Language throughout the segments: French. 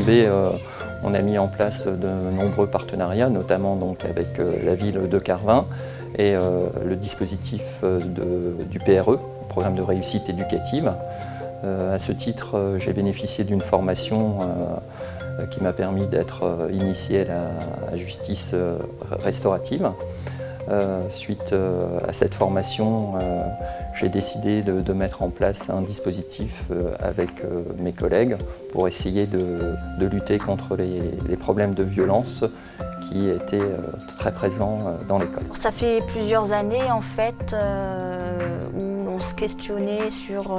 arrivé, on a mis en place de nombreux partenariats, notamment donc avec la ville de Carvin et le dispositif du PRE, Programme de réussite éducative. À ce titre, j'ai bénéficié d'une formation qui m'a permis d'être initié à la justice restaurative. Suite à cette formation, j'ai décidé de mettre en place un dispositif avec mes collègues pour essayer de lutter contre les problèmes de violence qui étaient très présents dans l'école. Ça fait plusieurs années en fait où on se questionnait sur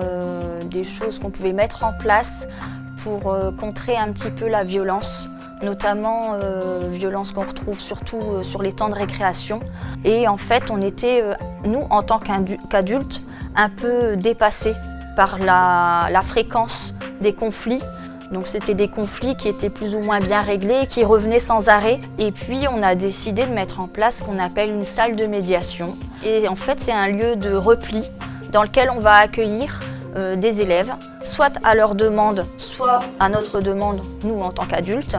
des choses qu'on pouvait mettre en place pour contrer un petit peu la violence, notamment violence qu'on retrouve surtout sur les temps de récréation. Et en fait, on était, nous, en tant qu'adultes, un peu dépassés par la fréquence des conflits. Donc c'était des conflits qui étaient plus ou moins bien réglés, qui revenaient sans arrêt. Et puis on a décidé de mettre en place ce qu'on appelle une salle de médiation. Et en fait, c'est un lieu de repli dans lequel on va accueillir des élèves, soit à leur demande, soit à notre demande, nous en tant qu'adultes,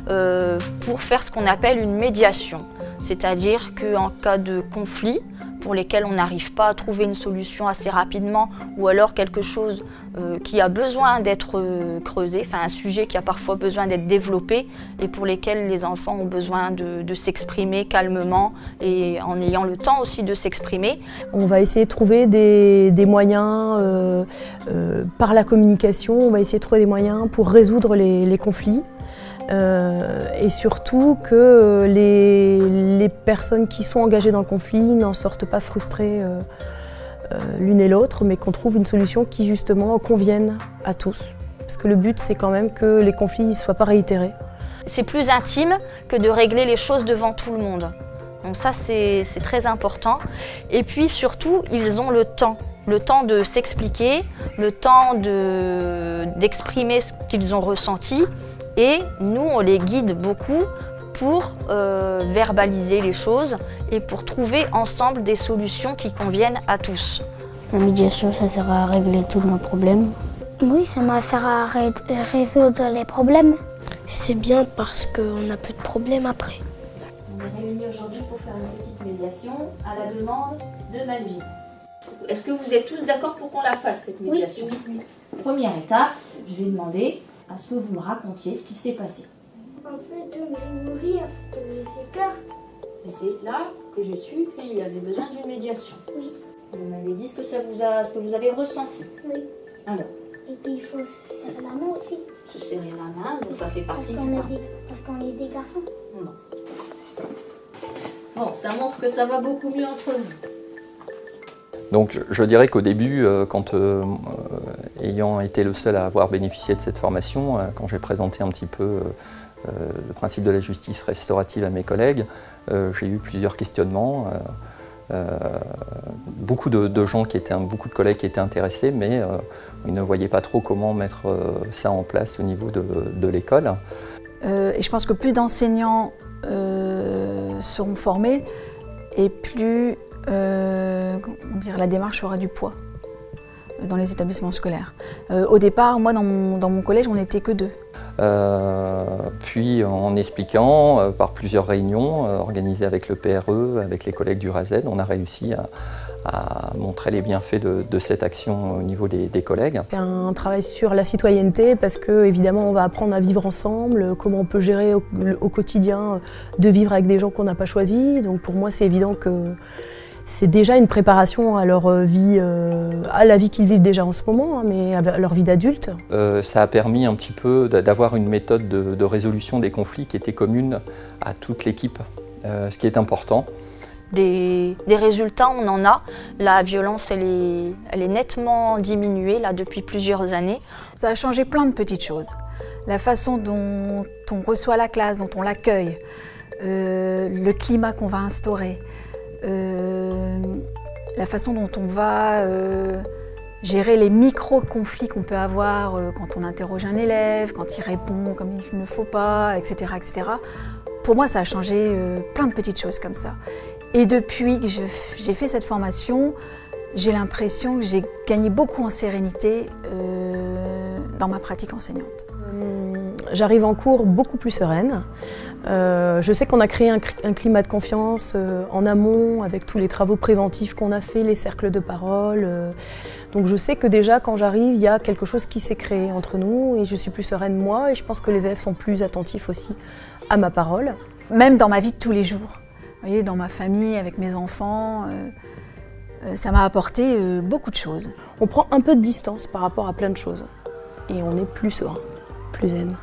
pour faire ce qu'on appelle une médiation. C'est-à-dire qu'en cas de conflit, pour lesquels on n'arrive pas à trouver une solution assez rapidement, ou alors quelque chose qui a besoin d'être creusé, enfin un sujet qui a parfois besoin d'être développé, et pour lesquels les enfants ont besoin de s'exprimer calmement et en ayant le temps aussi de s'exprimer. On va essayer de trouver des moyens par la communication, on va essayer de trouver des moyens pour résoudre les conflits. Et surtout que les personnes qui sont engagées dans le conflit n'en sortent pas frustrées l'une et l'autre, mais qu'on trouve une solution qui justement convienne à tous. Parce que le but, c'est quand même que les conflits ne soient pas réitérés. C'est plus intime que de régler les choses devant tout le monde. Donc ça, c'est très important. Et puis surtout, ils ont le temps de s'expliquer, le temps d'exprimer ce qu'ils ont ressenti. Et nous, on les guide beaucoup pour verbaliser les choses et pour trouver ensemble des solutions qui conviennent à tous. La médiation, ça sert à régler tous nos problèmes. Oui, ça m'a sert à résoudre les problèmes. C'est bien parce qu'on n'a plus de problèmes après. On est réunis aujourd'hui pour faire une petite médiation à la demande de Malvine. Est-ce que vous êtes tous d'accord pour qu'on la fasse, cette médiation? Oui. Première étape, je vais demander à ce que vous me racontiez ce qui s'est passé. En fait, j'ai nourri de mes écarts. Et c'est là que j'ai su qu'il y avait besoin d'une médiation. Oui. Vous m'avez dit ce que vous avez ressenti. Oui. Alors, et puis il faut se serrer la main aussi. Se serrer la main, donc ça fait partie du Parce qu'on est des garçons. Bon, ça montre que ça va beaucoup mieux entre nous. Donc je dirais qu'au début, ayant été le seul à avoir bénéficié de cette formation, quand j'ai présenté un petit peu le principe de la justice restaurative à mes collègues, j'ai eu plusieurs questionnements. Beaucoup de gens beaucoup de collègues qui étaient intéressés, mais ils ne voyaient pas trop comment mettre ça en place au niveau de l'école. Et je pense que plus d'enseignants seront formés et plus la démarche aura du poids dans les établissements scolaires. Au départ, moi, dans mon collège, on n'était que 2. Puis en expliquant par plusieurs réunions organisées avec le PRE, avec les collègues du RASED, on a réussi à montrer les bienfaits de cette action au niveau des collègues. C'est un travail sur la citoyenneté parce que évidemment on va apprendre à vivre ensemble, comment on peut gérer au quotidien de vivre avec des gens qu'on n'a pas choisis. Donc pour moi c'est évident que c'est déjà une préparation à leur vie, à la vie qu'ils vivent déjà en ce moment, mais à leur vie d'adulte. Ça a permis un petit peu d'avoir une méthode de résolution des conflits qui était commune à toute l'équipe, ce qui est important. Des résultats, on en a. La violence, elle est nettement diminuée là, depuis plusieurs années. Ça a changé plein de petites choses. La façon dont on reçoit la classe, dont on l'accueille, le climat qu'on va instaurer, la façon dont on va gérer les micro-conflits qu'on peut avoir quand on interroge un élève, quand il répond comme il ne faut pas, etc., etc. Pour moi, ça a changé plein de petites choses comme ça. Et depuis que j'ai fait cette formation, j'ai l'impression que j'ai gagné beaucoup en sérénité dans ma pratique enseignante. j'arrive en cours beaucoup plus sereine. Je sais qu'on a créé un climat de confiance en amont avec tous les travaux préventifs qu'on a fait, les cercles de parole. Donc je sais que déjà quand j'arrive, il y a quelque chose qui s'est créé entre nous et je suis plus sereine moi et je pense que les élèves sont plus attentifs aussi à ma parole. Même dans ma vie de tous les jours, vous voyez, dans ma famille, avec mes enfants, ça m'a apporté beaucoup de choses. On prend un peu de distance par rapport à plein de choses et on est plus serein, plus zen.